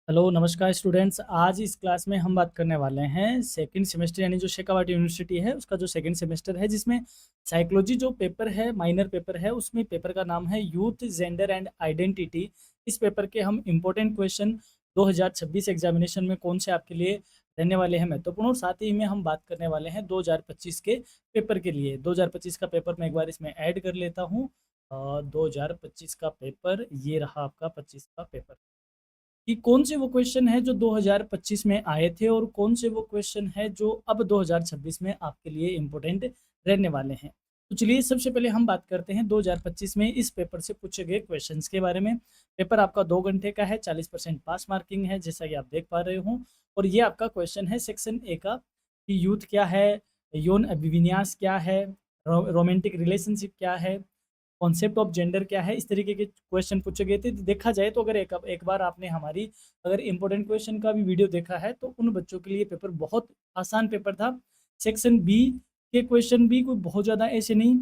Hello नमस्कार students. आज इस क्लास में हम बात करने वाले हैं सेकंड सेमेस्टर यानी जो शेखावाटी यूनिवर्सिटी है उसका जो सेकंड सेमेस्टर है, जिसमें साइकोलॉजी जो पेपर है, माइनर पेपर है, उसमें पेपर का नाम है यूथ जेंडर एंड आइडेंटिटी। इस पेपर के हम इम्पोर्टेंट क्वेश्चन 2026 एग्जामिनेशन में कौन से आपके लिए रहने वाले हैं महत्वपूर्ण, और साथ ही में हम बात करने वाले हैं 2025 के पेपर के लिए। 2025 का पेपर मैं एक बार इसमें ऐड कर लेता हूँ। 2025 का पेपर ये रहा आपका 25 का पेपर, कि कौन से वो क्वेश्चन है जो 2025 में आए थे और कौन से वो क्वेश्चन है जो अब 2026 में आपके लिए इम्पोर्टेंट रहने वाले हैं। तो चलिए सबसे पहले हम बात करते हैं 2025 में इस पेपर से पूछे गए क्वेश्चंस के बारे में। पेपर आपका 2 घंटे का है, 40% पास मार्किंग है जैसा कि आप देख पा रहे हो। और ये आपका क्वेश्चन है सेक्शन ए का, कि यूथ क्या है, यौन अभिविन्यास क्या है, रोमांटिक रिलेशनशिप क्या है, कॉन्सेप्ट ऑफ जेंडर क्या है। इस तरीके के क्वेश्चन पूछे गए थे। तो देखा जाए तो अगर एक बार आपने हमारी अगर इंपॉर्टेंट क्वेश्चन का भी वीडियो देखा है तो उन बच्चों के लिए पेपर बहुत आसान पेपर था। सेक्शन बी के क्वेश्चन भी कोई बहुत ज़्यादा ऐसे नहीं,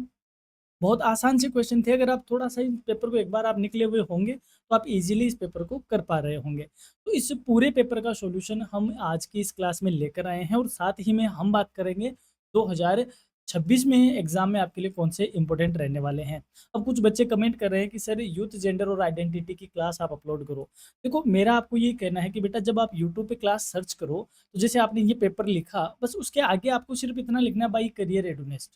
बहुत आसान से क्वेश्चन थे। अगर आप थोड़ा सा इस पेपर को एक बार आप निकले हुए होंगे तो आप इजीली इस पेपर को कर पा रहे होंगे। तो इस पूरे पेपर का सॉल्यूशन हम आज की इस क्लास में लेकर आए हैं, और साथ ही में हम बात करेंगे 2026 में एग्जाम में आपके लिए कौन से इंपॉर्टेंट रहने वाले हैं। अब कुछ बच्चे कमेंट कर रहे हैं कि सर यूथ जेंडर और आइडेंटिटी की क्लास आप अपलोड करो। देखो, मेरा आपको ये कहना है कि बेटा जब आप यूट्यूब पे क्लास सर्च करो तो जैसे आपने ये पेपर लिखा, बस उसके आगे आपको सिर्फ इतना लिखना है, बाई करियर रेडीनेस।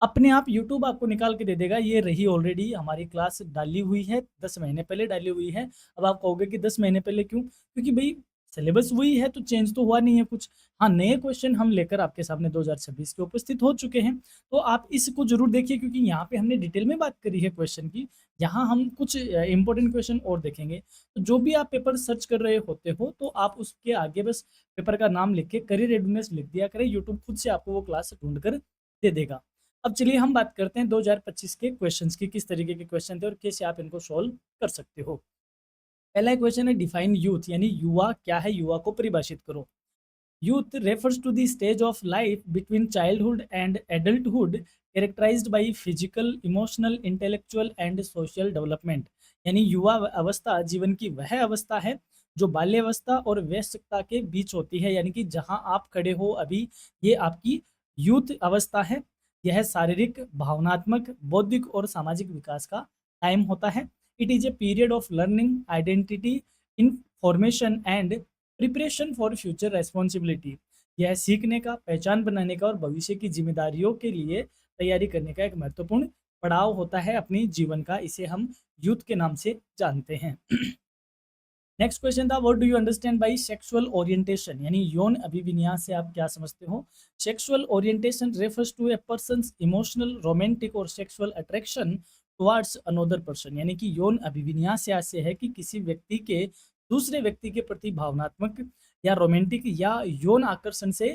अपने आप यूट्यूब आपको निकाल के दे देगा। ये रही ऑलरेडी हमारी क्लास डाली हुई है, 10 महीने पहले डाली हुई है। अब आप कहोगे कि 10 महीने पहले क्यों? क्योंकि भई सिलेबस वही है, तो चेंज तो हुआ नहीं है कुछ। हाँ, नए क्वेश्चन हम लेकर आपके सामने 2026 के उपस्थित हो चुके हैं। तो आप इसको ज़रूर देखिए, क्योंकि यहाँ पे हमने डिटेल में बात करी है क्वेश्चन की। यहाँ हम कुछ इम्पोर्टेंट क्वेश्चन और देखेंगे। तो जो भी आप पेपर सर्च कर रहे होते हो, तो आप उसके आगे बस पेपर का नाम लिख के करियर रेडीनेस लिख दिया करें, यूट्यूब खुद से आपको वो क्लास ढूँढ कर दे देगा। अब चलिए हम बात करते हैं 2025 के क्वेश्चंस की, किस तरीके के क्वेश्चन थे और कैसे आप इनको सॉल्व कर सकते हो। पहला क्वेश्चन है डिफाइन यूथ, यानी युवा क्या है, युवा को परिभाषित करो। Youth refers to the stage of life between childhood and adulthood characterized by physical, emotional, intellectual and social development. यानी युवा अवस्था जीवन की वह अवस्था है जो बाल्यावस्था और वयस्कता के बीच होती है। यानी कि जहां आप खड़े हो अभी, ये आपकी यूथ अवस्था है। यह शारीरिक, भावनात्मक, बौद्धिक और सामाजिक विकास का टाइम होता है। It is a period of learning, identity, information and preparation for future responsibility. यह सीखने का, पहचान बनाने का और भविष्य की जिम्मेदारियों के लिए तैयारी करने का एक महत्वपूर्ण पड़ाव होता है अपनी जीवन का। इसे हम यूथ के नाम से जानते हैं। नेक्स्ट क्वेश्चन था, what do you understand by sexual orientation, यानी यौन अभिविन्यास से आप क्या समझते हो। Sexual orientation refers to a person's emotional, romantic और sexual attraction towards another person. यानी कि यौन अभिविन्यास से ऐसे है कि किसी व्यक्ति के दूसरे व्यक्ति के प्रति भावनात्मक या रोमांटिक या यौन आकर्षण से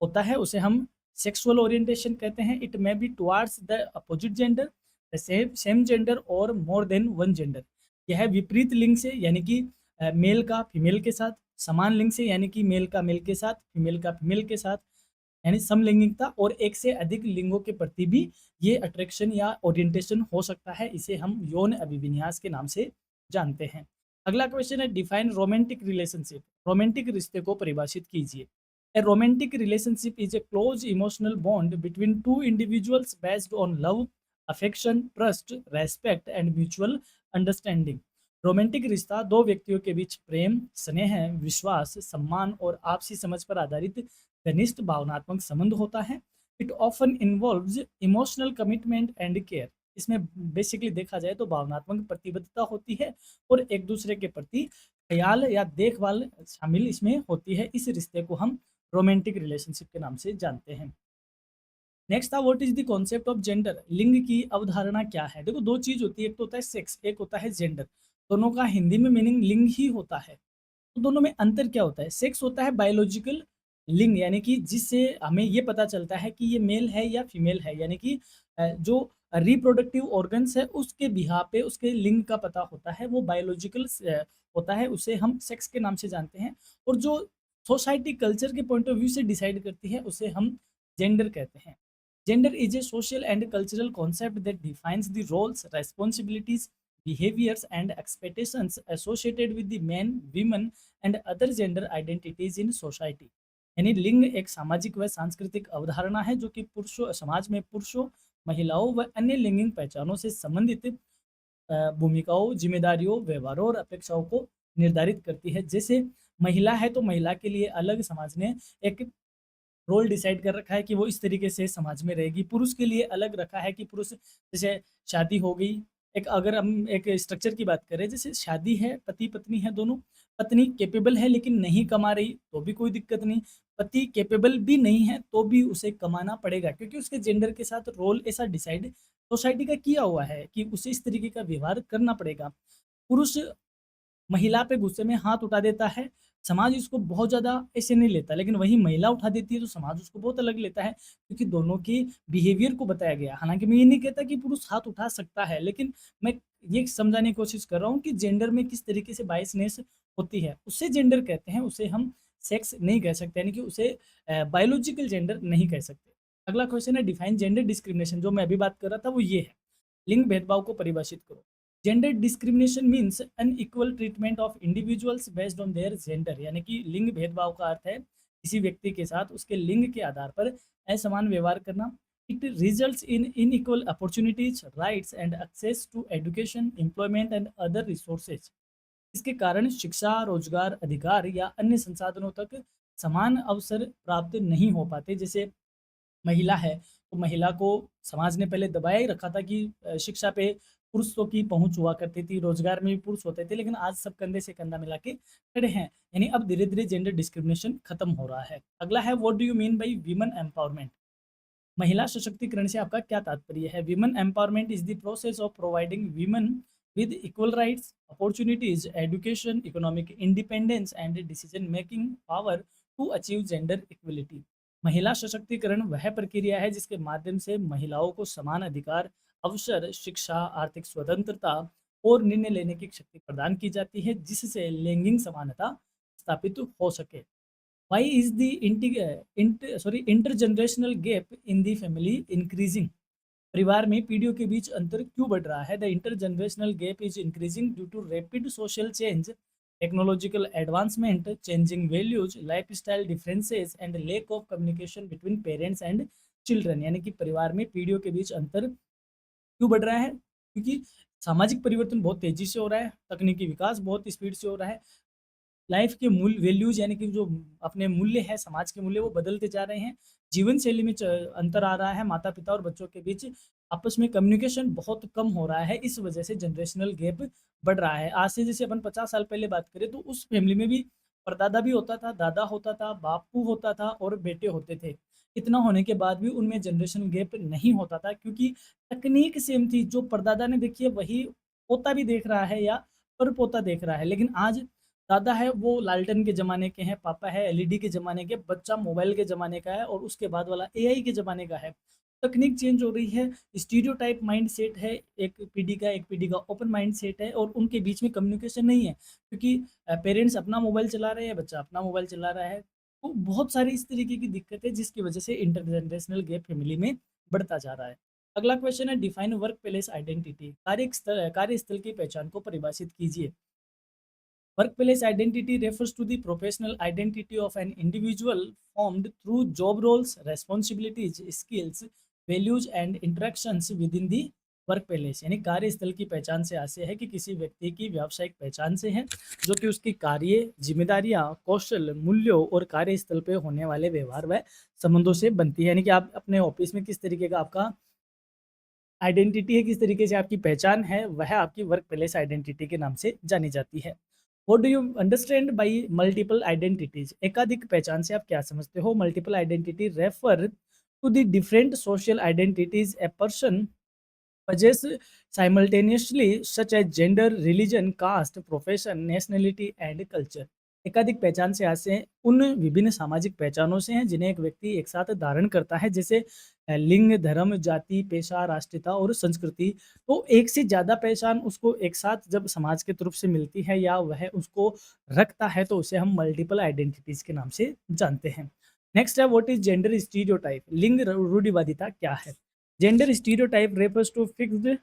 होता है, उसे हम सेक्सुअल ओरिएंटेशन कहते हैं। It may be towards the opposite gender, the same gender और मोर देन वन जेंडर। यह विपरीत लिंग से, यानी कि मेल का फीमेल के साथ, समान लिंग से यानी कि मेल का मेल के साथ, फीमेल का फीमेल के साथ, यानी समलिंगिकता, और एक से अधिक लिंगों के प्रति भी ये अट्रैक्शन या ओरिएंटेशन हो सकता है। इसे हम यौन अभिविन्यास के नाम से जानते हैं। अगला क्वेश्चन है, डिफाइन रोमांटिक रिलेशनशिप। रोमांटिक रिश्ते को परिभाषित कीजिए। ए romantic relationship is a close emotional bond between two individuals based on love, affection, trust, respect and mutual understanding. Romantic रिश्ता दो व्यक्तियों के बीच प्रेम, स्नेह, विश्वास, सम्मान और आपसी समझ पर आधारित घनिष्ठ भावनात्मक संबंध होता है। It often involves emotional commitment and care. इसमें बेसिकली देखा जाए तो भावनात्मक प्रतिबद्धता होती है और एक दूसरे के प्रति ख्याल या देखभाल शामिल इसमें होती है। इस रिश्ते को हम रोमांटिक रिलेशनशिप के नाम से जानते हैं। नेक्स्ट था, what is the concept of gender. लिंग की अवधारणा क्या है। देखो, दो चीज होती है, एक तो होता है सेक्स, एक होता है जेंडर। दोनों का हिंदी में मीनिंग लिंग ही होता है। तो दोनों में अंतर क्या होता है। सेक्स होता है बायोलॉजिकल लिंग, यानी कि जिससे हमें ये पता चलता है कि ये मेल है या फीमेल है, यानी कि जो रिप्रोडक्टिव ऑर्गन्स है उसके बिहा पे उसके लिंग का पता होता है, वो बायोलॉजिकल होता है, उसे हम सेक्स के नाम से जानते हैं। और जो सोसाइटी कल्चर के पॉइंट ऑफ व्यू से डिसाइड करती है उसे हम जेंडर कहते हैं। Gender is a social and cultural concept that defines the roles, responsibilities behaviors and expectations associated with the men, women and other gender identities in society। यानी लिंग एक सामाजिक व सांस्कृतिक अवधारणा है जो कि पुरुषों समाज में पुरुषों, महिलाओं व अन्य लिंगिक पहचानों से संबंधित भूमिकाओं, जिम्मेदारियों, व्यवहारों और अपेक्षाओं को निर्धारित करती है। जैसे महिला है तो महिला के लिए अलग समाज ने एक रोल डिसाइड कर रखा है कि वो इस तरीके से समाज में रहेगी। पुरुष के लिए अलग रखा है कि पुरुष जैसे शादी हो गई, एक अगर हम एक स्ट्रक्चर की बात करें, जैसे शादी है, पति-पत्नी है दोनों, पत्नी कैपेबल है लेकिन नहीं कमा रही तो भी कोई दिक्कत नहीं, पति कैपेबल भी नहीं है तो भी उसे कमाना पड़ेगा क्योंकि उसके जेंडर के साथ रोल ऐसा डिसाइड सोसाइटी का किया हुआ है कि उसे इस तरीके का व्यवहार करना पड़ेगा। पुरुष महिला पे गुस्से में हाथ उठा देता है, समाज इसको बहुत ज़्यादा ऐसे नहीं लेता, लेकिन वही महिला उठा देती है तो समाज उसको बहुत अलग लेता है क्योंकि दोनों की बिहेवियर को बताया गया। हालाँकि मैं ये नहीं कहता कि पुरुष हाथ उठा सकता है, लेकिन मैं ये समझाने की कोशिश कर रहा हूँ कि जेंडर में किस तरीके से बायसनेस होती है, उसे जेंडर कहते हैं, उसे हम सेक्स नहीं कह सकते, यानी कि उसे बायोलॉजिकल जेंडर नहीं कह सकते। अगला क्वेश्चन है डिफाइन जेंडर डिस्क्रिमिनेशन, जो मैं अभी बात कर रहा था वो ये है, लिंग भेदभाव को परिभाषित करो। Gender discrimination means unequal treatment of individuals based on their gender, यानी कि लिंग भेदभाव का अर्थ है किसी व्यक्ति के साथ उसके लिंग के आधार पर असमान व्यवहार करना। It results in inequal opportunities, rights and access to education, employment and other resources. इसके कारण शिक्षा, रोजगार, अधिकार या अन्य संसाधनों तक समान अवसर प्राप्त नहीं हो पाते। जैसे महिला है, तो महिला को समाज ने पहले दबाया ही रखा था कि शिक्षा पे पुरुषों की पहुँच हुआ करती थी, रोज़गार में भी पुरुष होते थे, लेकिन आज सब कंधे से कंधा मिला के खड़े हैं। यानी अब धीरे-धीरे जेंडर डिस्क्रिमिनेशन खत्म हो रहा है। अगला है what do you mean by women empowerment? महिला सशक्तिकरण से आपका क्या तात्पर्य है? Women empowerment is the process of providing women with equal rights, opportunities, education, economic independence and decision making power to achieve gender equality. महिला सशक्तिकरण वह प्रक्रिया है जिसके माध्यम से महिलाओं को समान अधिकार, अवसर, शिक्षा, आर्थिक स्वतंत्रता और निर्णय लेने की शक्ति प्रदान की जाती है, जिससे लैंगिक समानता स्थापित हो सके। Why is the intergenerational gap in the family increasing? परिवार में पीढ़ियों के बीच अंतर क्यों बढ़ रहा है? The intergenerational gap is increasing due to rapid social change, technological advancement, changing values, lifestyle differences and lack of communication between parents and children. यानी कि परिवार में पीढ़ियों के बीच अंतर क्यों बढ़ रहा है? क्योंकि सामाजिक परिवर्तन बहुत तेजी से हो रहा है, तकनीकी विकास बहुत स्पीड से हो रहा है, लाइफ के मूल वैल्यूज़ यानी कि जो अपने मूल्य है, समाज के मूल्य वो बदलते जा रहे हैं। जीवन शैली में च अंतर आ रहा है, माता-पिता और बच्चों के बीच आपस में कम्युनिकेशन बहुत कम हो रहा है, इस वजह से जनरेशनल गैप बढ़ रहा है। आज से जैसे अपन 50 साल पहले बात करें तो उस फैमिली में भी परदादा भी होता था, दादा होता था, बापू होता था और बेटे होते थे। इतना होने के बाद भी उनमें जनरेशन गैप नहीं होता था क्योंकि तकनीक सेम थी, जो परदादा ने देखी है वही पोता भी देख रहा है या परपोता देख रहा है। लेकिन आज दादा है वो लालटेन के ज़माने के हैं, पापा है एलईडी के ज़माने के, बच्चा मोबाइल के ज़माने का है और उसके बाद वाला एआई के ज़माने का है। तकनीक चेंज हो रही है, स्टीरियोटाइप माइंडसेट है, एक पीढ़ी का ओपन माइंडसेट है और उनके बीच में कम्युनिकेशन नहीं है क्योंकि पेरेंट्स अपना मोबाइल चला रहे हैं, बच्चा अपना मोबाइल चला रहा है। तो बहुत सारी इस तरीके की दिक्कत है जिसकी वजह से इंटरजेनरेशनल गैप फैमिली में बढ़ता जा रहा है। अगला क्वेश्चन है डिफाइन वर्क प्लेस आइडेंटिटी, कार्यस्थल की पहचान को परिभाषित कीजिए। Workplace identity refers to the professional identity of an individual formed through job roles, responsibilities, skills, values and interactions within the workplace. यानी कार्यस्थल की पहचान से आशय है कि किसी व्यक्ति की व्यावसायिक पहचान से है जो कि उसकी कार्य, जिम्मेदारियां, कौशल, मूल्यों और कार्यस्थल पे होने वाले व्यवहार व संबंधों से बनती है। यानी कि आप अपने ऑफिस में किस तरीके का आपका आइडेंटिटी है, किस तरीके से आपकी पहचान है, वह आपकी वर्क प्लेस आइडेंटिटी के नाम से जानी जाती है। What do you understand by multiple identities? एकाधिक पहचान से आप क्या समझते हो? Multiple identity refer to the different social identities a person possess simultaneously such as gender, religion, caste, profession, nationality and culture। एकाधिक पहचान से आशय उन विभिन्न सामाजिक पहचानों से हैं जिन्हें एक व्यक्ति एक साथ धारण करता है, जैसे लिंग, धर्म, जाति, पेशा, राष्ट्रीयता और संस्कृति। तो एक से ज़्यादा पहचान उसको एक साथ जब समाज के तरफ से मिलती है या वह उसको रखता है तो उसे हम मल्टीपल आइडेंटिटीज के नाम से जानते हैं। नेक्स्ट है व्हाट इज जेंडर स्टीरियोटाइप? लिंग रूढ़िवादिता क्या है? Gender stereotype refers to fixed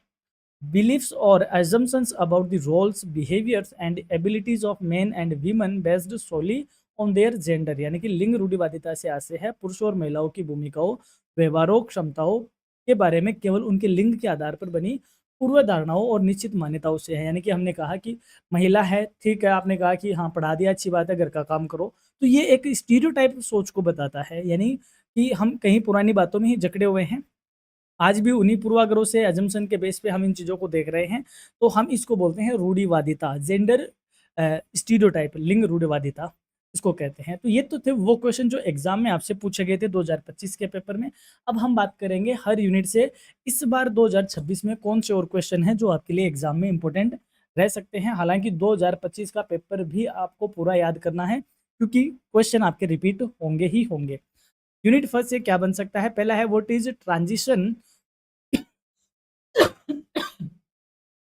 beliefs or assumptions about the roles, behaviors and abilities of men and women based solely on their gender। यानी कि लिंग रूढ़िवादिता से आशय है पुरुषों और महिलाओं की भूमिकाओं, व्यवहारों, क्षमताओं के बारे में केवल उनके लिंग के आधार पर बनी पूर्व धारणाओं और निश्चित मान्यताओं से है। यानी कि हमने कहा कि महिला है, ठीक है, आपने कहा कि हाँ पढ़ा दिया, अच्छी बात है, घर का काम करो, तो ये एक स्टीरियोटाइप सोच को बताता है। यानी कि हम कहीं पुरानी बातों में ही जकड़े हुए हैं, आज भी उन्हीं पूर्वाग्रहों से अजम्पशन के बेस पे हम इन चीज़ों को देख रहे हैं, तो हम इसको बोलते हैं रूढ़िवादिता, जेंडर स्टीरियोटाइप, लिंग रूढ़िवादिता इसको कहते हैं। तो ये तो थे वो क्वेश्चन जो एग्जाम में आपसे पूछे गए थे 2025 के पेपर में। अब हम बात करेंगे हर यूनिट से इस बार 2026 में कौन से और क्वेश्चन हैं जो आपके लिए एग्जाम में इंपॉर्टेंट रह सकते हैं। हालांकि 2025 का पेपर भी आपको पूरा याद करना है, क्योंकि क्वेश्चन आपके रिपीट होंगे ही होंगे। यूनिट फर्स्ट से क्या बन सकता है? पहला है what is transition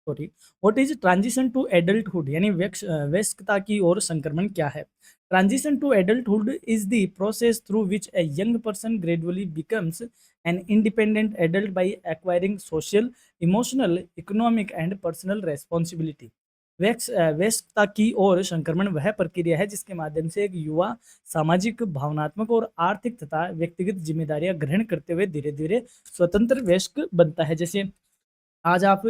sorry, what is transition to adulthood, यानी वयस्कता की ओर संक्रमण क्या है? Transition to adulthood is the process through which a young person gradually becomes an independent adult by acquiring social, emotional, economic and personal responsibility. वयस्कता की ओर संक्रमण वह प्रक्रिया है जिसके माध्यम से एक युवा सामाजिक, भावनात्मक और आर्थिक तथा व्यक्तिगत जिम्मेदारियां ग्रहण करते हुए धीरे धीरे स्वतंत्र वयस्क बनता है। जैसे आज आप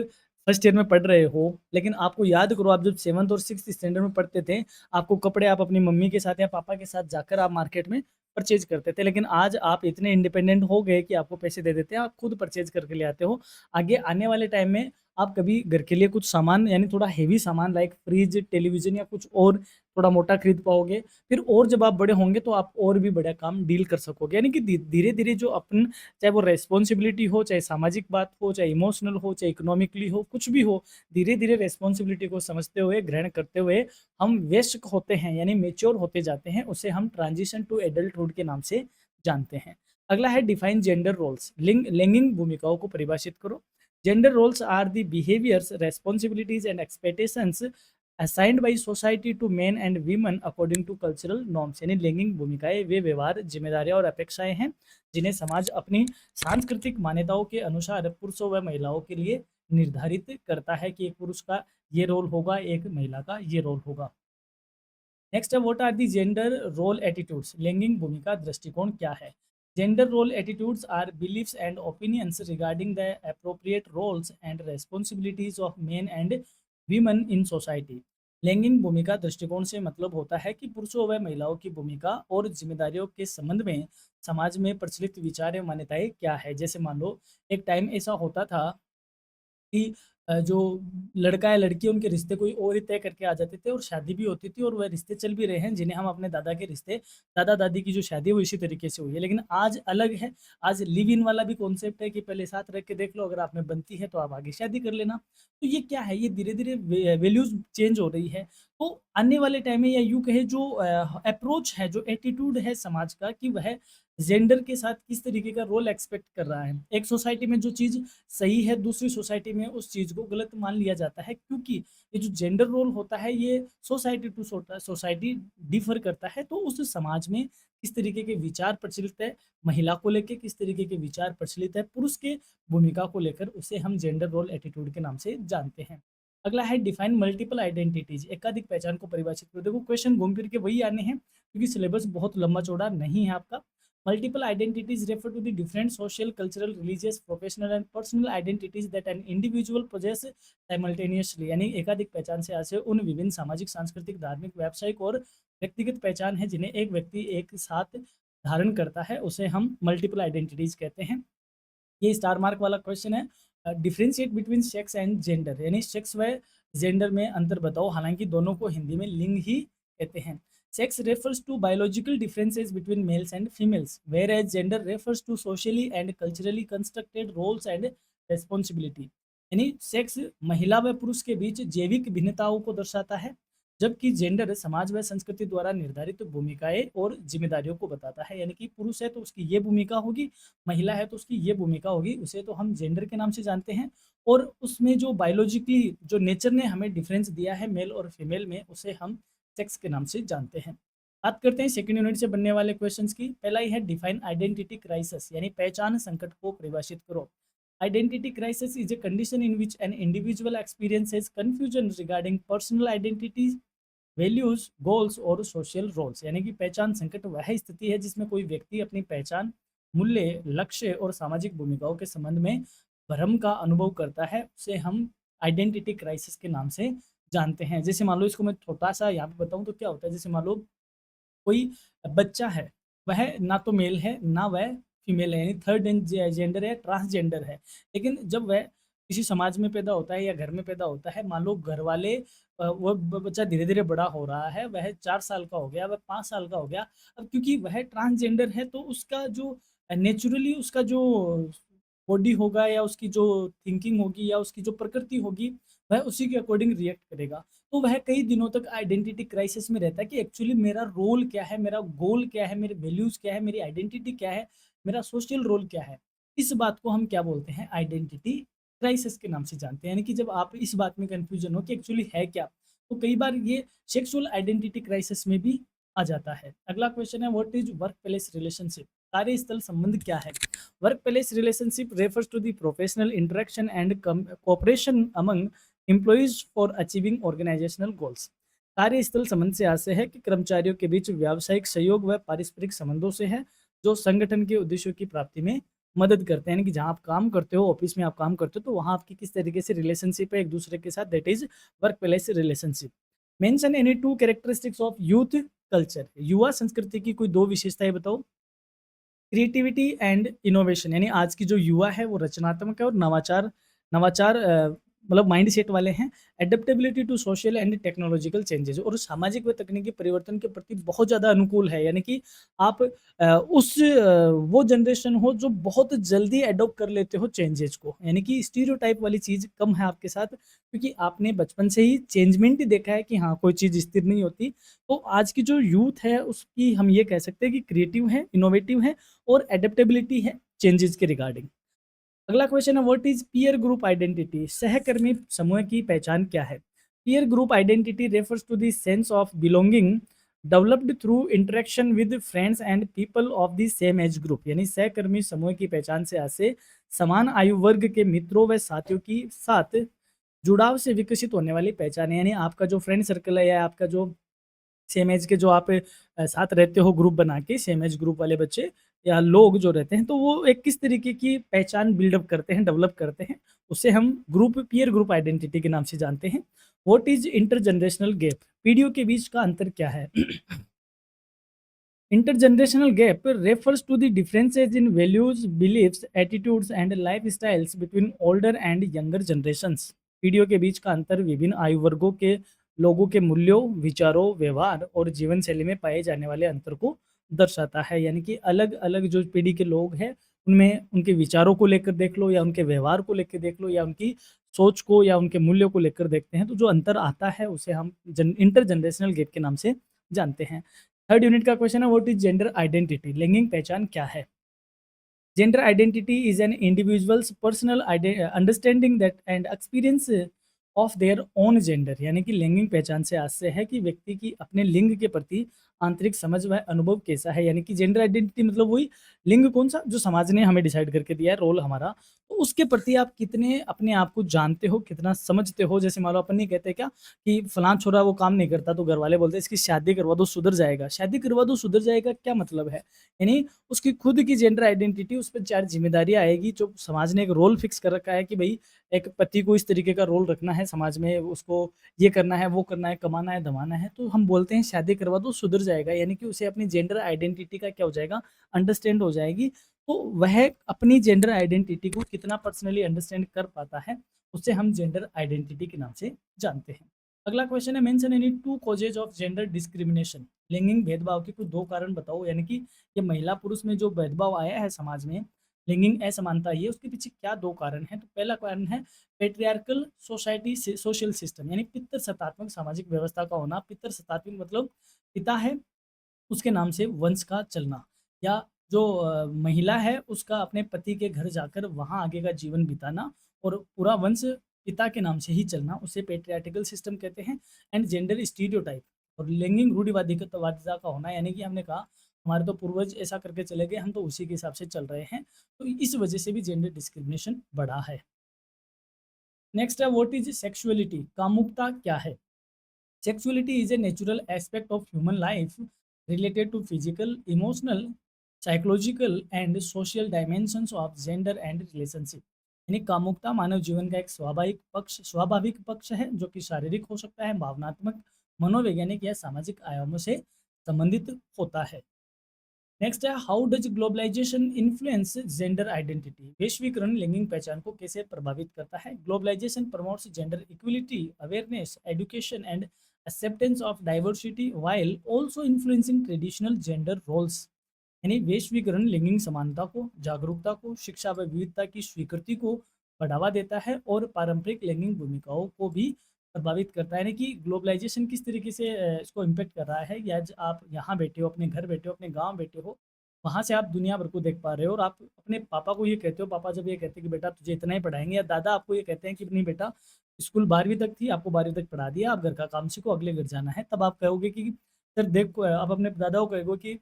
फर्स्ट ईयर में पढ़ रहे हो, लेकिन आपको याद करो आप जब 7th और 6th स्टैंडर्ड में पढ़ते थे, आपको कपड़े आप अपनी मम्मी के साथ या पापा के साथ जाकर आप मार्केट में परचेज करते थे। लेकिन आज आप इतने इंडिपेंडेंट हो गए कि आपको पैसे दे देते हैं, आप खुद परचेज करके ले आते हो। आगे आने वाले टाइम में आप कभी घर के लिए कुछ सामान, यानी थोड़ा हेवी सामान लाइक फ्रिज, टेलीविजन या कुछ और थोड़ा मोटा खरीद पाओगे। फिर और जब आप बड़े होंगे तो आप और भी बड़ा काम डील कर सकोगे। यानी कि धीरे धीरे जो अपन, चाहे वो रेस्पॉन्सिबिलिटी हो, चाहे सामाजिक बात हो, चाहे इमोशनल हो, चाहे इकोनॉमिकली हो, कुछ भी हो, धीरे धीरे रेस्पॉन्सिबिलिटी को समझते हुए, ग्रहण करते हुए हम वयस्क होते हैं, यानी मेच्योर होते जाते हैं। उसे हम ट्रांजिशन टू एडल्टहुड के नाम से जानते हैं। अगला है डिफाइन जेंडर रोल्स, लैंगिक भूमिकाओं को परिभाषित करो। Gender roles are the behaviours, responsibilities and expectations assigned by society to men and women according to cultural norms. यानी लैंगिक भूमिकाएं वे व्यवहार, जिम्मेदारियां और अपेक्षाएं हैं जिन्हें समाज अपनी सांस्कृतिक मान्यताओं के अनुसार पुरुषों व महिलाओं के लिए निर्धारित करता है कि एक पुरुष का ये रोल होगा, एक महिला का ये रोल होगा। नेक्स्ट है what are the gender role attitudes, लैंगिक भूमिका दृष्टिकोण क्या है? Gender role attitudes are beliefs and opinions regarding the appropriate roles and responsibilities of men and women in society. लैंगिक भूमिका दृष्टिकोण से मतलब होता है कि पुरुषों व महिलाओं की भूमिका और जिम्मेदारियों के संबंध में समाज में प्रचलित विचार एवं मान्यताएं क्या है। जैसे मान लो एक टाइम ऐसा होता था कि जो लड़का या लड़की उनके रिश्ते कोई और ही तय करके आ जाते थे और शादी भी होती थी, और वह रिश्ते चल भी रहे हैं जिन्हें हम अपने दादा के रिश्ते, दादा दादी की जो शादी है वो इसी तरीके से हुई है। लेकिन आज अलग है, आज लिव इन वाला भी कॉन्सेप्ट है कि पहले साथ रह के देख लो, अगर आप में बनती है तो आप आगे शादी कर लेना। तो ये क्या है, ये धीरे धीरे वैल्यूज चेंज हो रही है। तो आने वाले टाइम में, या यूं कहे जो अप्रोच है, जो एटीट्यूड है समाज का, कि वह जेंडर के साथ किस तरीके का रोल एक्सपेक्ट कर रहा है। एक सोसाइटी में जो चीज़ सही है, दूसरी सोसाइटी में उस चीज़ को गलत मान लिया जाता है, क्योंकि ये जो जेंडर रोल होता है ये सोसाइटी टू सोसाइटी डिफर करता है। तो उस समाज में किस तरीके के विचार प्रचलित है महिला को लेकर, किस तरीके के विचार प्रचलित है पुरुष के भूमिका को लेकर, उसे हम जेंडर रोल एटीट्यूड के नाम से जानते हैं। अगला है डिफाइन मल्टीपल आइडेंटिटीज, एकाधिक पहचान को परिभाषित करो। देखो क्वेश्चन घूम फिर के वही आने हैं, क्योंकि सिलेबस बहुत लंबा चौड़ा नहीं है आपका। Multiple identities refer to the different social, cultural, religious, professional and personal identities that an individual possess simultaneously। यानी एकाधिक पहचान से आशय उन विभिन्न सामाजिक, सांस्कृतिक, धार्मिक, व्यावसायिक और व्यक्तिगत पहचान है जिन्हें एक व्यक्ति एक साथ धारण करता है, उसे हम मल्टीपल आइडेंटिटीज कहते हैं। ये स्टार मार्क वाला क्वेश्चन है। Differentiate between sex and gender, यानी सेक्स व जेंडर में अंतर बताओ। हालांकि दोनों को हिंदी में लिंग ही कहते हैं। Sex refers to biological differences between males and females, whereas gender refers to socially and culturally constructed roles and responsibility. यानी सेक्स महिला व पुरुष के बीच जैविक भिन्नताओं को दर्शाता है, जबकि जेंडर समाज व संस्कृति द्वारा निर्धारित भूमिकाएं और जिम्मेदारियों को बताता है। यानी कि पुरुष है तो उसकी ये भूमिका होगी, महिला है तो उसकी ये भूमिका होगी, उसे तो हम जेंडर के नाम से जानते हैं। और उसमें जो बायोलॉजिकली जो नेचर ने हमें डिफरेंस दिया है मेल और फीमेल में, उसे हम सेक्स के नाम से जानते हैं। बात करते हैं सेकंड यूनिट से बनने वाले क्वेश्चंस की। पहला ही है डिफाइन आइडेंटिटी क्राइसिस, यानी पहचान संकट को परिभाषित करो। Identity crisis is a condition in which an individual experiences confusion regarding personal identity, values, goals और सोशल रोल्स। यानी कि पहचान संकट वह स्थिति है जिसमें कोई व्यक्ति अपनी पहचान, मूल्य, लक्ष्य और सामाजिक भूमिकाओं के संबंध में भ्रम का अनुभव करता है। उसे हम आइडेंटिटी क्राइसिस के नाम से जानते हैं। जैसे मान लो, इसको मैं छोटा सा यहाँ पे बताऊँ तो क्या होता है, जैसे मान लो कोई बच्चा है, वह ना तो मेल है ना वह फीमेल है, यानी थर्ड जेंडर है, ट्रांसजेंडर है। लेकिन जब वह किसी समाज में पैदा होता है या घर में पैदा होता है, मान लो घर वाले वो बच्चा धीरे धीरे बड़ा हो रहा है, वह 4 साल का हो गया, वह 5 साल का हो गया। अब क्योंकि वह ट्रांसजेंडर है तो उसका जो नेचुरली उसका जो बॉडी होगा या उसकी जो थिंकिंग होगी या उसकी जो प्रकृति होगी, वह उसी के अकॉर्डिंग रिएक्ट करेगा। तो वह कई दिनों तक आइडेंटिटी क्राइसिस में रहता है कि एक्चुअली मेरा रोल क्या है, मेरा गोल क्या है, मेरे वैल्यूज़ क्या है, मेरी आइडेंटिटी क्या है, मेरा सोशल रोल क्या है। इस बात को हम क्या बोलते हैं, आइडेंटिटी क्राइसिस के नाम से जानते हैं। यानी कि जब आप इस बात में कन्फ्यूजन हो कि एक्चुअली है क्या, तो कई बार ये सेक्सुअल आइडेंटिटी क्राइसिस में भी आ जाता है। अगला क्वेश्चन है, what is work place relationship? कार्यस्थल संबंध क्या है? Work place relationship refers to the professional interaction and cooperation among employees for achieving organisational goals. कार्यस्थल संबंध से आशय है कि कर्मचारियों के बीच व्यावसायिक सहयोग व पारस्परिक संबंधों से है, जो संगठन के उद्देश्यों की प्राप्ति में मदद करते हैं। यानी कि जहाँ आप काम करते हो, ऑफिस में आप काम करते हो, तो वहाँ आपकी किस तरीके से रिलेशनशिप है एक दूसरे के साथ, that is work place relationship. Mention any two characteristics of youth culture. युवा संस्कृति की कोई दो विशेषताएं बताओ। क्रिएटिविटी एंड इनोवेशन, यानी आज की जो युवा है वो रचनात्मक है और नवाचार नवाचार मतलब माइंडसेट वाले हैं। Adaptability to social and technological changes, और सामाजिक व तकनीकी परिवर्तन के प्रति बहुत ज़्यादा अनुकूल है। यानी कि आप वो जनरेशन हो जो बहुत जल्दी एडॉप्ट कर लेते हो चेंजेस को। यानी कि स्टीरियोटाइप वाली चीज़ कम है आपके साथ, क्योंकि आपने बचपन से ही चेंजमेंट ही देखा है कि हाँ, कोई चीज़ स्थिर नहीं होती। तो आज की जो यूथ है उसकी हम ये कह सकते हैं कि क्रिएटिव है, इनोवेटिव है और एडेप्टेबिलिटी है चेंजेस के रिगार्डिंग। अगला क्वेश्चन है, what is peer group identity? सहकर्मी समूह की पहचान क्या है? Peer group identity refers to the sense of belonging developed through interaction with friends and people of the same age group. यानी सहकर्मी समूह की पहचान से आशय समान आयु वर्ग के मित्रों व साथियों की साथ जुड़ाव से विकसित होने वाली पहचान है। यानी आपका जो फ्रेंड सर्कल है या आपका जो सेम एज के जो आप साथ रहते हो ग्रुप बना के, सेम एज ग्रुप वाले बच्चे या लोग जो रहते हैं, तो वो एक किस तरीके की पहचान बिल्डअप करते हैं, डेवलप करते हैं, उसे हम ग्रुप पीयर ग्रुप आइडेंटिटी के नाम से जानते हैं। What is intergenerational gap? पीढ़ियों के बीच का अंतर क्या है? Intergenerational gap refers to the differences in values, beliefs, attitudes and lifestyles between older and younger generations. पीढ़ियों के बीच का अंतर विभिन्न आयु वर्गों के लोगों के मूल्यों, विचारों, व्यवहार और जीवन शैली में पाए जाने वाले अंतर को दर्शाता है। यानी कि अलग-अलग जो पीढ़ी के लोग हैं, उनमें उनके विचारों को लेकर देख लो या उनके व्यवहार को लेकर देख लो या उनकी सोच को या उनके मूल्यों को लेकर देखते हैं, तो जो अंतर आता है उसे हम इंटरजनरेशनल गैप के नाम से जानते हैं। थर्ड यूनिट का क्वेश्चन है, व्हाट इज जेंडर आइडेंटिटी? लैंगिक पहचान क्या है? Gender identity is an individuals personal understanding that and experience of their own gender. यानी कि लैंगिक पहचान से आशय है कि व्यक्ति की अपने लिंग के प्रति आंतरिक समझ व अनुभव कैसा है। यानी कि जेंडर आइडेंटिटी मतलब वही लिंग कौन सा जो समाज ने हमें डिसाइड करके दिया है, रोल हमारा, तो उसके प्रति आप कितने अपने आप को जानते हो, कितना समझते हो। जैसे मान लो अपन नहीं कहते क्या कि फलां छोरा वो काम नहीं करता, तो घर वाले बोलते हैं इसकी शादी करवा दो सुधर जाएगा। शादी करवा दो सुधर जाएगा क्या मतलब है? यानी उसकी खुद की जेंडर आइडेंटिटी, उस पर 4 ज़िम्मेदारियाँ आएगी, जो समाज ने एक रोल फिक्स कर रखा है कि भई एक पति को इस तरीके का रोल रखना है समाज में, उसको ये करना है, वो करना है, कमाना है, धमाना है। तो हम बोलते हैं शादी करवा दो सुधर जाएगा, यानी कि उसे अपनी जेंडर आइडेंटिटी का क्या हो जाएगा, अंडरस्टैंड हो जाएगी। तो वह अपनी जेंडर आइडेंटिटी को कितना पर्सनली अंडरस्टैंड कर पाता है, उसे हम जेंडर आइडेंटिटी के नाम से जानते हैं। अगला क्वेश्चन है, mention any 2 causes of gender discrimination. लैंगिक भेदभाव के कुछ 2 कारण बताओ। यानी कि ये महिला पुरुष में जो भेदभाव आया है समाज में, लैंगिक असमानता, ये उसके पीछे क्या 2 कारण हैं? तो पहला कारण है पैट्रियार्कल सोसाइटी से सोशल सिस्टम, यानी पितृसत्तात्मक सामाजिक व्यवस्था का होना। पितृसत्तात्मक मतलब पिता है, उसके नाम से वंश का चलना, या जो महिला है उसका अपने पति के घर जाकर वहाँ आगे का जीवन बिताना और पूरा वंश पिता के नाम से ही चलना, उसे पैट्रियार्कल सिस्टम कहते हैं। एंड जेंडर स्टीरियोटाइप और लैंगिक रूढ़िवादिता का होना, यानी कि हमने कहा हमारे तो पूर्वज ऐसा करके चले गए, हम तो उसी के हिसाब से चल रहे हैं। तो इस वजह से भी जेंडर डिस्क्रिमिनेशन बढ़ा है। नेक्स्ट है व्हाट इज सेक्सुअलिटी, कामुकता क्या है? Sexuality is a natural aspect of human life related to physical, emotional, psychological and social dimensions of gender and relationship। यानी कामुकता मानव जीवन का एक स्वाभाविक पक्ष है जो कि शारीरिक हो सकता है, भावनात्मक, मनोवैज्ञानिक या सामाजिक आयामों से संबंधित होता है। नेक्स्ट है how does globalisation influence gender identity, वैश्वीकरण लैंगिक पहचान को कैसे प्रभावित करता है? Globalisation promotes gender equality, awareness, education and acceptance of diversity while also influencing traditional gender roles. यानी वैश्वीकरण लैंगिक समानता को, जागरूकता को, शिक्षा व विविधता की स्वीकृति को बढ़ावा देता है और पारंपरिक लैंगिक भूमिकाओं को भी प्रभावित करता है। यानी कि ग्लोबलाइजेशन किस तरीके से इसको इम्पेक्ट कर रहा है कि आज आप यहाँ बैठे हो, अपने घर बैठे हो, अपने गांव बैठे हो, वहाँ से आप दुनिया भर को देख पा रहे हो और आप अपने पापा को ये कहते हो, पापा जब ये कहते हैं कि बेटा तुझे इतना ही पढ़ाएंगे, या दादा आपको ये कहते हैं कि नहीं बेटा स्कूल 12वीं तक थी, आपको 12वीं तक पढ़ा दिया, आप घर का काम सीखो, अगले घर जाना है, तब आप कहोगे कि सर देखो, आप अपने दादा को कहोगे कि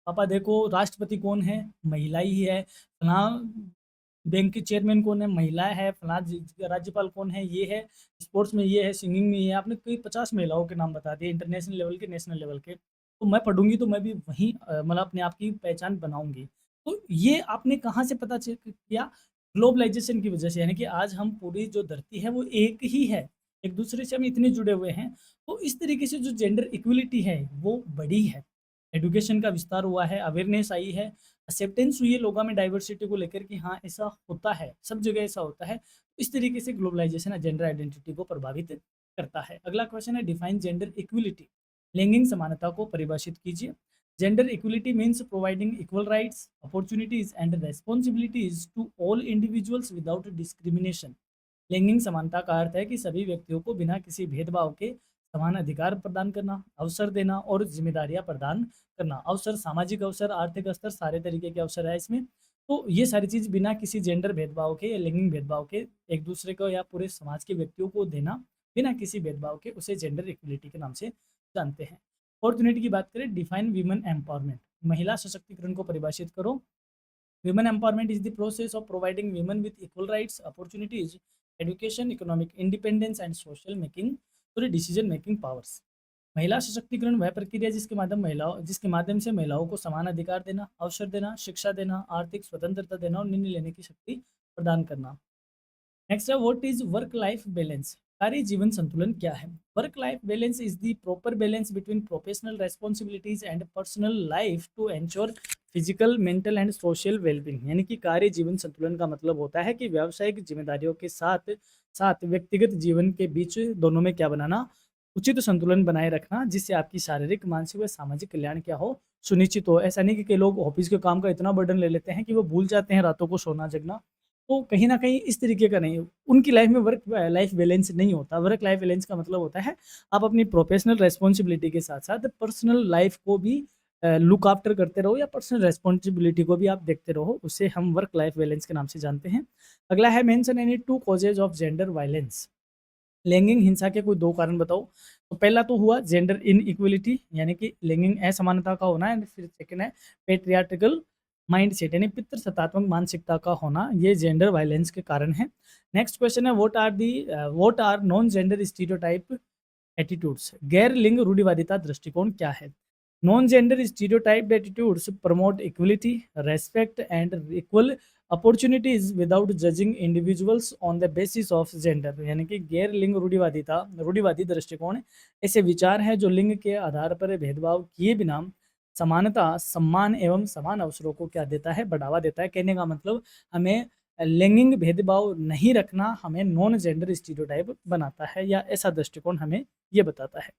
पापा देखो राष्ट्रपति कौन है, महिला ही है, फलां बैंक के चेयरमैन कौन है, महिला है, फलां राज्यपाल कौन है, ये है, स्पोर्ट्स में ये है, सिंगिंग में ये है, आपने कई 50 महिलाओं के नाम बता दिए, इंटरनेशनल लेवल के, नेशनल लेवल के। तो मैं पढ़ूंगी तो मैं भी वहीं मतलब अपने आप की पहचान बनाऊंगी। तो ये आपने कहाँ से पता किया? ग्लोबलाइजेशन की वजह से। यानी कि आज हम पूरी जो धरती है वो एक ही है, एक दूसरे से हम इतने जुड़े हुए हैं, तो इस तरीके से जो जेंडर इक्वलिटी है वो बढ़ी है, एजुकेशन का विस्तार हुआ है, अवेयरनेस आई है, एक्सेप्टेंस हुई है लोगों में डाइवर्सिटी को लेकर कि हाँ ऐसा होता है, सब जगह ऐसा होता है। इस तरीके से ग्लोबलाइजेशन जेंडर आइडेंटिटी को प्रभावित करता है। अगला क्वेश्चन है डिफाइन जेंडर इक्विलिटी, लैंगिक समानता को परिभाषित कीजिए। Gender equality means providing equal rights, opportunities and responsibilities to all individuals without discrimination. लैंगिक समानता का अर्थ है कि सभी व्यक्तियों को बिना किसी भेदभाव के समान अधिकार प्रदान करना, अवसर देना और जिम्मेदारियां प्रदान करना। अवसर, सामाजिक अवसर, आर्थिक अवसर, सारे तरीके के अवसर है इसमें। तो ये सारी चीज बिना किसी जेंडर भेदभाव के या लैंगिक भेदभाव के एक दूसरे को या पूरे समाज के व्यक्तियों को देना बिना किसी भेदभाव के, उसे जेंडर इक्वलिटी के नाम से जानते हैं। अपॉर्चुनिटी की बात करें, डिफाइन वीमेन एम्पावरमेंट, महिला सशक्तिकरण को परिभाषित करो। Women empowerment is the process of providing women with equal rights, opportunities, education, economic independence and social making, sorry, decision making powers। महिला सशक्तिकरण वह प्रक्रिया जिसके माध्यम से महिलाओं को समान अधिकार देना, अवसर देना, शिक्षा देना, आर्थिक स्वतंत्रता देना और निर्णय लेने की शक्ति प्रदान करना। नेक्स्ट है what is work life balance, कार्य जीवन संतुलन क्या है? Work life balance is the proper balance between professional responsibilities and personal life to ensure physical, mental and social wellbeing. यानी कि कार्य जीवन संतुलन का मतलब होता है कि व्यावसायिक जिम्मेदारियों के साथ साथ व्यक्तिगत जीवन के बीच दोनों में क्या बनाना, उचित संतुलन बनाए रखना, जिससे आपकी शारीरिक, मानसिक व सामाजिक कल्याण क्या हो, सुनिश्चित हो। ऐसा नहीं कि कई लोग ऑफिस के काम का इतना बर्डन ले लेते हैं कि वो भूल जाते हैं रातों को सोना जगना। तो कहीं न कहीं इस तरीके का नहीं, उनकी लाइफ में वर्क लाइफ बैलेंस नहीं होता। वर्क लाइफ बैलेंस का मतलब होता है आप अपनी प्रोफेशनल रिस्पॉन्सिबिलिटी के साथ-साथ पर्सनल लाइफ को भी लुक आफ्टर करते रहो या पर्सनल रिस्पॉन्सिबिलिटी को भी आप देखते रहो, उसे हम वर्क लाइफ बैलेंस के नाम से जानते हैं। अगला है mention any 2 causes of gender violence, लैंगिक हिंसा के कोई 2 कारण बताओ। तो पहला तो हुआ जेंडर इनइक्वालिटी, यानी कि लैंगिक असमानता का होना है। फिर सेकंड है पैट्रियार्कल माइंडसेट, यानी पितृसत्तात्मक मानसिकता का होना, ये जेंडर वायलेंस के कारण है। नेक्स्ट क्वेश्चन है what are non gender stereotype attitudes, गैर लिंग रूढ़िवादिता दृष्टिकोण क्या है? Non gender stereotyped attitudes promote equality, respect and equal opportunities without judging individuals on the basis of gender. यानी कि गैर लिंग रूढ़िवादी दृष्टिकोण ऐसे विचार है जो लिंग के आधार पर भेदभाव किए बिना समानता, सम्मान एवं समान अवसरों को क्या देता है, बढ़ावा देता है। कहने का मतलब हमें लैंगिक भेदभाव नहीं रखना हमें नॉन जेंडर स्टीरियोटाइप बनाता है, या ऐसा दृष्टिकोण हमें ये बताता है।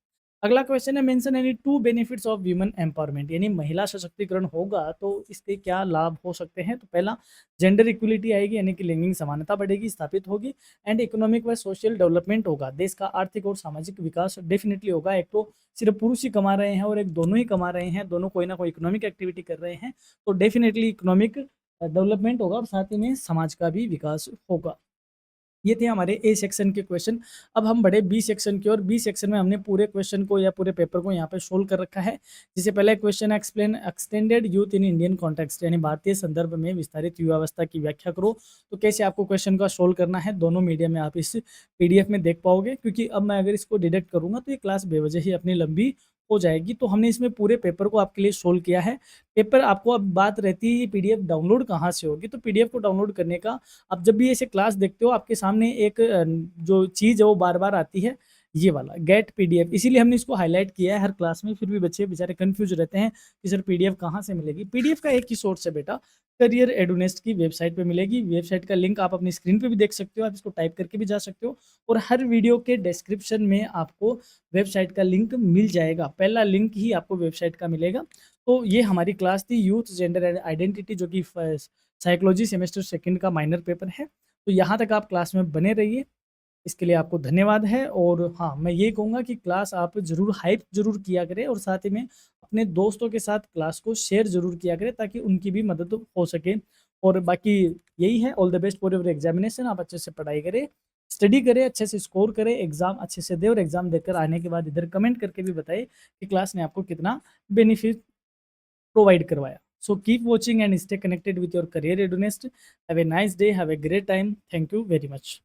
अगला क्वेश्चन है mention any 2 benefits of women empowerment, यानी महिला सशक्तिकरण होगा तो इसके क्या लाभ हो सकते हैं? तो पहला जेंडर इक्वलिटी आएगी, यानी कि लैंगिक समानता बढ़ेगी, स्थापित होगी। एंड इकोनॉमिक व सोशल डेवलपमेंट होगा, देश का आर्थिक और सामाजिक विकास डेफिनेटली होगा। एक तो सिर्फ पुरुष ही कमा रहे हैं और एक दोनों ही कमा रहे हैं, दोनों कोई ना कोई इकोनॉमिक एक्टिविटी कर रहे हैं, तो डेफिनेटली इकोनॉमिक डेवलपमेंट होगा और साथ ही में समाज का भी विकास होगा। ये थे हमारे ए सेक्शन के क्वेश्चन। अब हम बढ़े बी सेक्शन की ओर। बी सेक्शन में हमने पूरे क्वेश्चन को या पूरे पेपर को यहाँ पे सोल्व कर रखा है। जिससे पहले question explain extended youth in Indian context, यानी भारतीय संदर्भ में विस्तारित युवावस्था की व्याख्या करो। तो कैसे आपको क्वेश्चन का सोल्व करना है, दोनों मीडियम में आप इस पीडीएफ में देख पाओगे, क्योंकि अब मैं अगर इसको डिडक्ट करूंगा तो ये क्लास बेवजह ही अपनी लंबी हो जाएगी। तो हमने इसमें पूरे पेपर को आपके लिए सोल्व किया है। पेपर आपको अब बात रहती है पीडीएफ डाउनलोड कहाँ से होगी। तो पीडीएफ को डाउनलोड करने का, आप जब भी ऐसे क्लास देखते हो आपके सामने एक जो चीज़ है वो बार-बार आती है, ये वाला गेट पीडीएफ। इसीलिए हमने इसको हाईलाइट किया है हर क्लास में। फिर भी बच्चे बेचारे कंफ्यूज रहते हैं कि सर पीडीएफ कहाँ से मिलेगी। पीडीएफ का एक ही सोर्स है बेटा, करियर एडुनेस्ट की वेबसाइट पे मिलेगी। वेबसाइट का लिंक आप अपनी स्क्रीन पे भी देख सकते हो, आप इसको टाइप करके भी जा सकते हो, और हर वीडियो के डिस्क्रिप्शन में आपको वेबसाइट का लिंक मिल जाएगा। पहला लिंक ही आपको वेबसाइट का मिलेगा। तो ये हमारी क्लास थी यूथ जेंडर एंड आइडेंटिटी, जो कि साइकोलॉजी सेमेस्टर सेकंड का माइनर पेपर है। तो यहाँ तक आप क्लास में बने रहिए, इसके लिए आपको धन्यवाद है। और हाँ, मैं ये कहूँगा कि क्लास आप ज़रूर हाइप ज़रूर किया करें, और साथ ही में अपने दोस्तों के साथ क्लास को शेयर ज़रूर किया करें, ताकि उनकी भी मदद हो सके। और बाकी यही है, all the best for your examination. आप अच्छे से पढ़ाई करें, स्टडी करें, अच्छे से स्कोर करें, एग्ज़ाम अच्छे से दें, और एग्ज़ाम देकर आने के बाद इधर कमेंट करके भी बताएं कि क्लास ने आपको कितना बेनिफिट प्रोवाइड करवाया। So keep watching and stay connected with your career readiness. Have a nice day. Have a great time. Thank you very much.